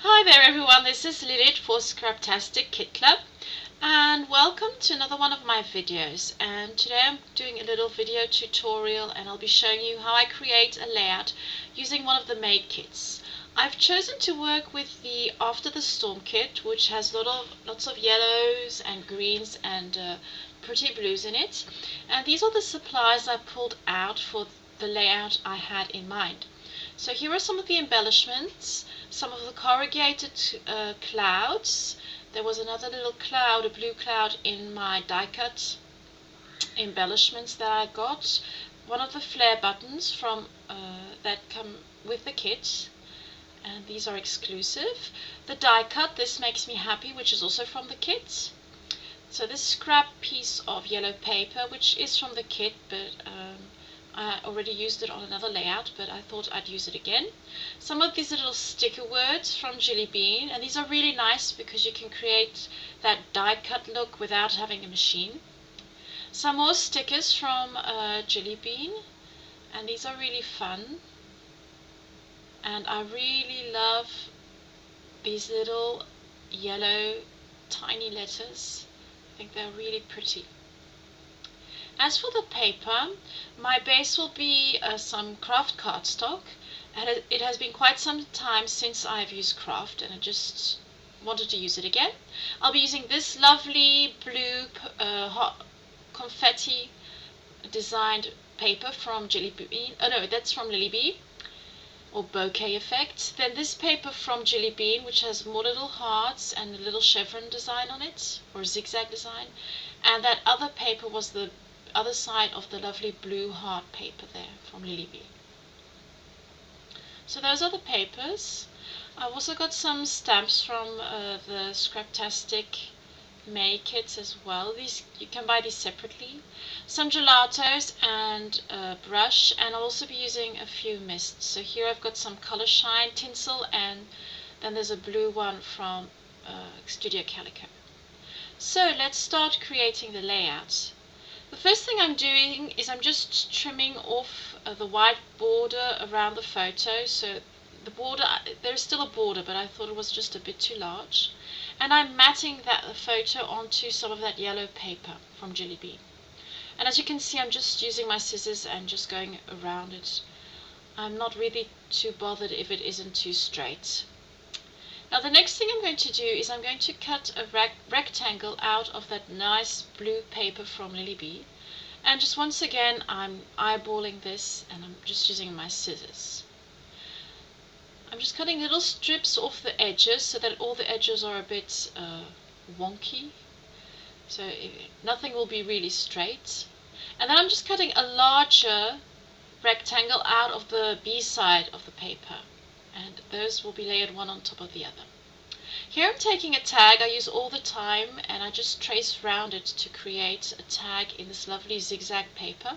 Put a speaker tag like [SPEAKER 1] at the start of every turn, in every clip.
[SPEAKER 1] Hi there everyone, this is Lilith for Scraptastic Kit Club and welcome to another one of my videos. And today I'm doing a little video tutorial and I'll be showing you how I create a layout using one of the made kits. I've chosen to work with the After the Storm kit, which has lots of yellows and greens and pretty blues in it, and these are the supplies I pulled out for the layout I had in mind. So here are some of the embellishments, some of the corrugated clouds. There was another little cloud, a blue cloud, in my die cut embellishments that I got. One of the flare buttons from that come with the kit, and these are exclusive. The die cut, this makes me happy, which is also from the kit. So this scrap piece of yellow paper, which is from the kit, but I already used it on another layout, but I thought I'd use it again. Some of these little sticker words from Jelly Bean, and these are really nice because you can create that die cut look without having a machine. Some more stickers from Jelly Bean, and these are really fun. And I really love these little yellow tiny letters. I think they're really pretty. As for the paper, my base will be some craft cardstock, and it has been quite some time since I've used craft and I just wanted to use it again. I'll be using this lovely blue hot confetti designed paper from Jelly Bean. Oh no, that's from Lily Bee, or Bouquet Effect. Then this paper from Jelly Bean, which has more little hearts and a little chevron design on it, or zigzag design. And that other paper was the other side of the lovely blue heart paper there from Lily Bee. So those are the papers. I've also got some stamps from the Scraptastic May kits as well. These you can buy these separately. Some gelatos and a brush, and I'll also be using a few mists. So here I've got some Color Shine tinsel, and then there's a blue one from Studio Calico. So let's start creating the layout. The first thing I'm doing is I'm just trimming off the white border around the photo. So the border, there's still a border, but I thought it was just a bit too large. And I'm matting that photo onto some of that yellow paper from Jelly Bean. And as you can see, I'm just using my scissors and just going around it. I'm not really too bothered if it isn't too straight. Now the next thing I'm going to do is I'm going to cut a rectangle out of that nice blue paper from Lily Bee, and just once again I'm eyeballing this and I'm just using my scissors. I'm just cutting little strips off the edges so that all the edges are a bit wonky, so nothing will be really straight. And then I'm just cutting a larger rectangle out of the B side of the paper, and those will be layered one on top of the other. Here I'm taking a tag I use all the time, and I just trace around it to create a tag in this lovely zigzag paper.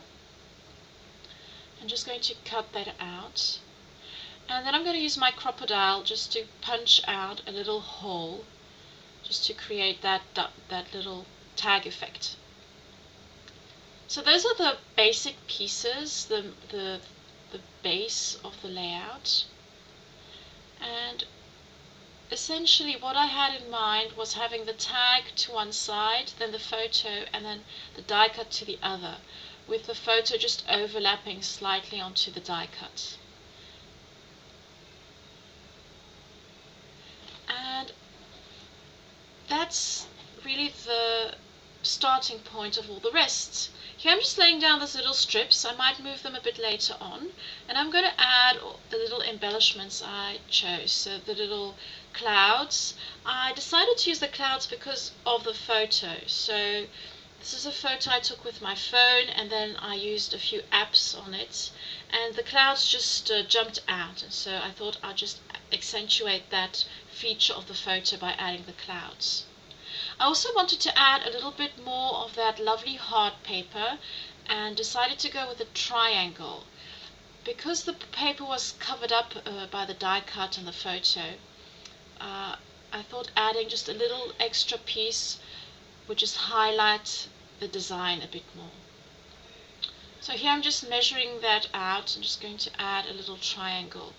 [SPEAKER 1] I'm just going to cut that out, and then I'm going to use my crocodile just to punch out a little hole just to create that little tag effect. So those are the basic pieces, the base of the layout. And essentially what I had in mind was having the tag to one side, then the photo, and then the die cut to the other, with the photo just overlapping slightly onto the die cut. And that's really the starting point of all the rest. Here I'm just laying down those little strips. I might move them a bit later on, and I'm going to add the little embellishments I chose. So the little clouds, I decided to use the clouds because of the photo. So this is a photo I took with my phone, and then I used a few apps on it, and the clouds just jumped out, and so I thought I'd just accentuate that feature of the photo by adding the clouds. I also wanted to add a little bit more of that lovely heart paper and decided to go with a triangle. Because the paper was covered up by the die cut and the photo, I thought adding just a little extra piece would just highlight the design a bit more. So here I'm just measuring that out. I'm just going to add a little triangle.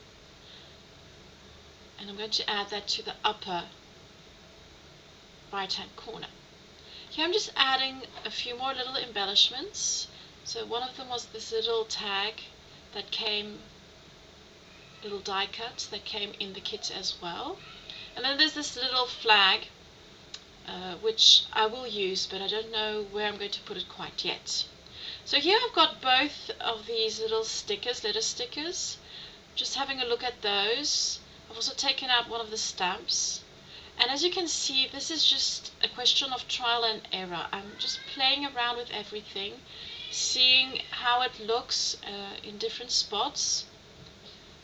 [SPEAKER 1] and I'm going to add that to the upper right hand corner. Here I'm just adding a few more little embellishments. So one of them was this little tag that came, little die cut that came in the kit as well. And then there's this little flag which I will use, but I don't know where I'm going to put it quite yet. So here I've got both of these little stickers, letter stickers. Just having a look at those. I've also taken out one of the stamps. And as you can see, this is just a question of trial and error. I'm just playing around with everything, seeing how it looks in different spots,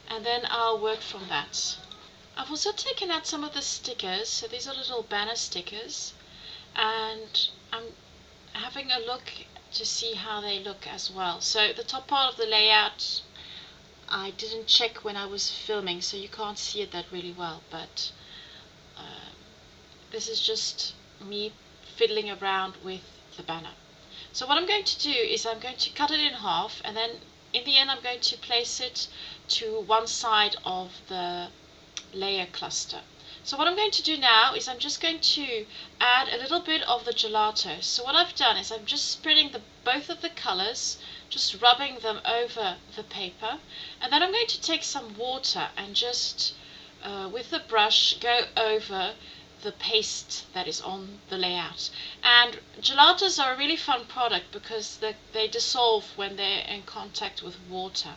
[SPEAKER 1] and then I'll work from that. I've also taken out some of the stickers, so these are little banner stickers, and I'm having a look to see how they look as well. So the top part of the layout I didn't check when I was filming, so you can't see it that really well, but this is just me fiddling around with the banner. So what I'm going to do is I'm going to cut it in half, and then in the end I'm going to place it to one side of the layer cluster. So what I'm going to do now is I'm just going to add a little bit of the gelato. So what I've done is I'm just spreading both of the colors, just rubbing them over the paper, and then I'm going to take some water and just with the brush go over the paste that is on the layout. And gelatos are a really fun product because they dissolve when they're in contact with water,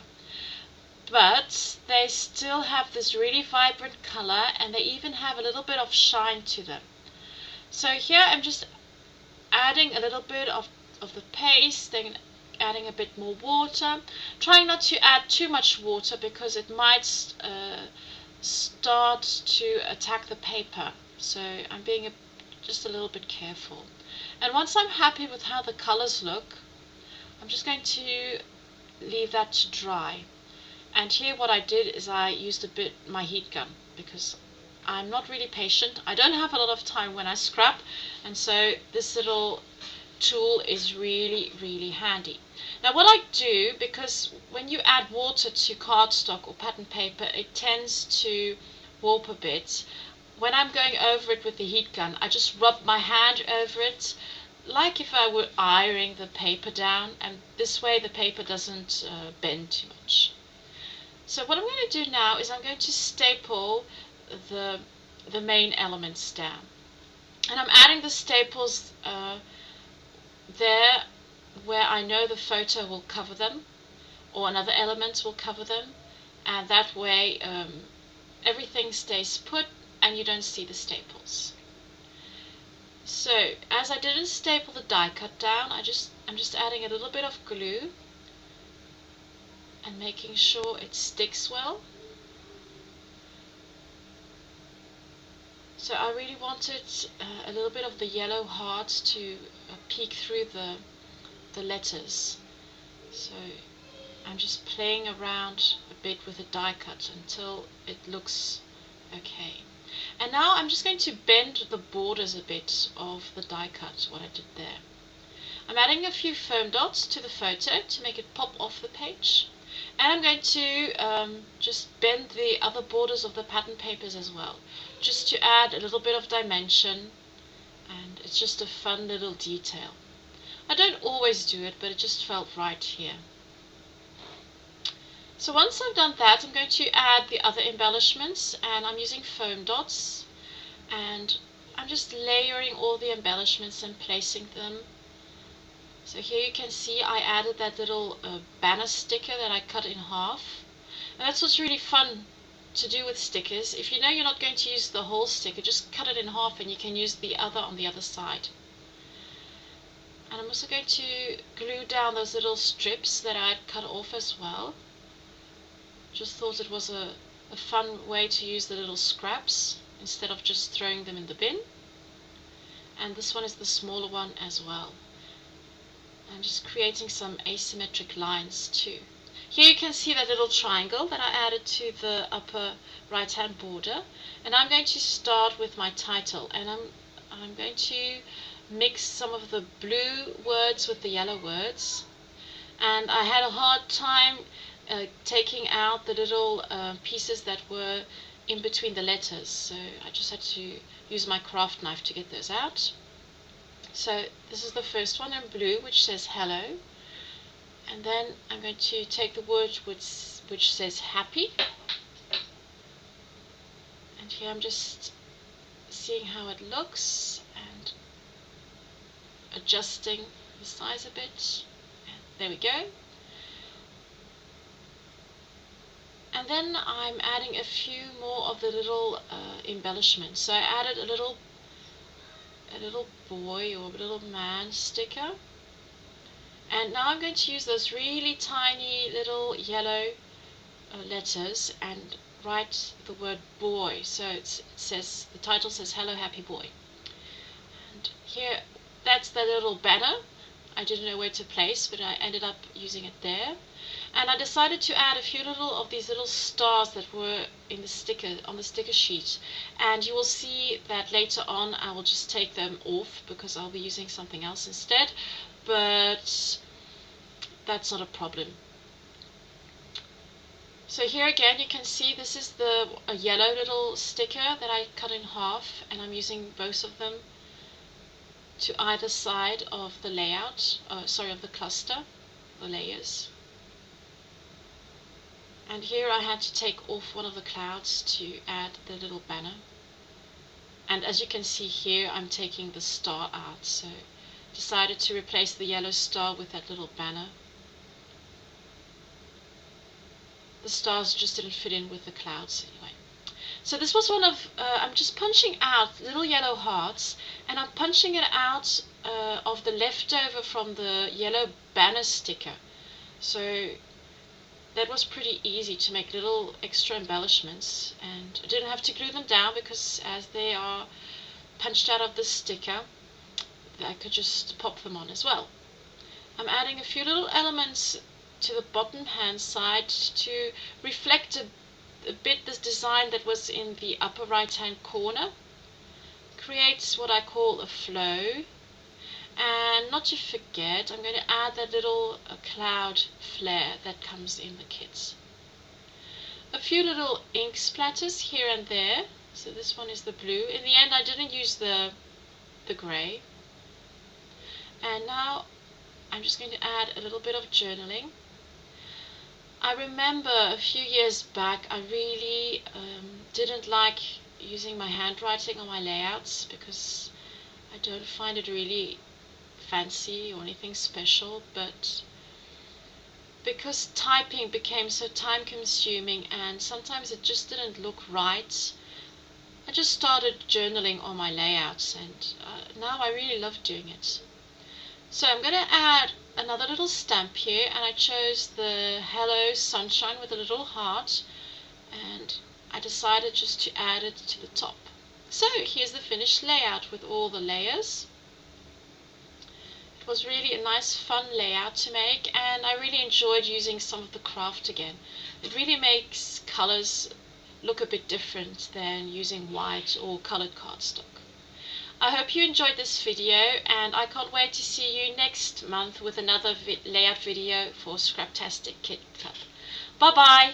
[SPEAKER 1] but they still have this really vibrant color, and they even have a little bit of shine to them. So here I'm just adding a little bit of the paste, then adding a bit more water, trying not to add too much water because it might start to attack the paper. So I'm being just a little bit careful. And once I'm happy with how the colors look, I'm just going to leave that to dry. And here what I did is I used my heat gun, because I'm not really patient. I don't have a lot of time when I scrap, and so this little tool is really handy. Now what I do, because when you add water to cardstock or pattern paper, it tends to warp a bit. When I'm going over it with the heat gun, I just rub my hand over it like if I were ironing the paper down, and this way the paper doesn't bend too much. So what I'm going to do now is I'm going to staple the main elements down. And I'm adding the staples there where I know the photo will cover them, or another element will cover them, and that way everything stays put and you don't see the staples. So as I didn't staple the die cut down, I'm just adding a little bit of glue and making sure it sticks well. So I really wanted a little bit of the yellow hearts to peek through the letters. So I'm just playing around a bit with the die cut until it looks okay. And now I'm just going to bend the borders a bit of the die cut, what I did there. I'm adding a few foam dots to the photo to make it pop off the page. And I'm going to just bend the other borders of the pattern papers as well, just to add a little bit of dimension, and it's just a fun little detail. I don't always do it, but it just felt right here. So once I've done that, I'm going to add the other embellishments, and I'm using foam dots, and I'm just layering all the embellishments and placing them. So here you can see I added that little banner sticker that I cut in half. And that's what's really fun to do with stickers. If you know you're not going to use the whole sticker, just cut it in half and you can use the other on the other side. And I'm also going to glue down those little strips that I had cut off as well. Just thought it was a fun way to use the little scraps instead of just throwing them in the bin. And this one is the smaller one as well. I'm just creating some asymmetric lines too. Here you can see that little triangle that I added to the upper right hand border, and I'm going to start with my title, and I'm going to mix some of the blue words with the yellow words, and I had a hard time taking out the little pieces that were in between the letters, so I just had to use my craft knife to get those out. So this is the first one in blue, which says hello, and then I'm going to take the word which says happy, and here I'm just seeing how it looks and adjusting the size a bit. And there we go. And then I'm adding a few more of the little embellishments. So I added a little boy or a little man sticker. And now I'm going to use those really tiny little yellow letters and write the word boy. So it says, the title says hello happy boy. And here, that's the little banner. I didn't know where to place, but I ended up using it there. And I decided to add a few of these little stars that were in the sticker, on the sticker sheet. And you will see that later on I will just take them off because I'll be using something else instead. But that's not a problem. So here again you can see this is a yellow little sticker that I cut in half, and I'm using both of them to either side of the layout, of the cluster, the layers. And here I had to take off one of the clouds to add the little banner. And as you can see here, I'm taking the star out, so decided to replace the yellow star with that little banner. The stars just didn't fit in with the clouds anyway. So this was one of, I'm just punching out little yellow hearts, and I'm punching it out of the leftover from the yellow banner sticker. So that was pretty easy to make little extra embellishments, and I didn't have to glue them down because as they are punched out of the sticker, I could just pop them on as well. I'm adding a few little elements to the bottom hand side to reflect a bit this design that was in the upper right hand corner. Creates what I call a flow. And not to forget, I'm going to add that little cloud flare that comes in the kit. A few little ink splatters here and there. So this one is the blue. In the end I didn't use the grey. And now I'm just going to add a little bit of journaling. I remember a few years back I really didn't like using my handwriting on my layouts because I don't find it really fancy or anything special, but because typing became so time consuming and sometimes it just didn't look right, I just started journaling on my layouts, and now I really love doing it. So I'm going to add another little stamp here, and I chose the Hello Sunshine with a little heart, and I decided just to add it to the top. So here's the finished layout with all the layers. It was really a nice fun layout to make, and I really enjoyed using some of the craft again. It really makes colors look a bit different than using white or colored cardstock. I hope you enjoyed this video, and I can't wait to see you next month with another layout video for Scraptastic Kit Club. Bye bye!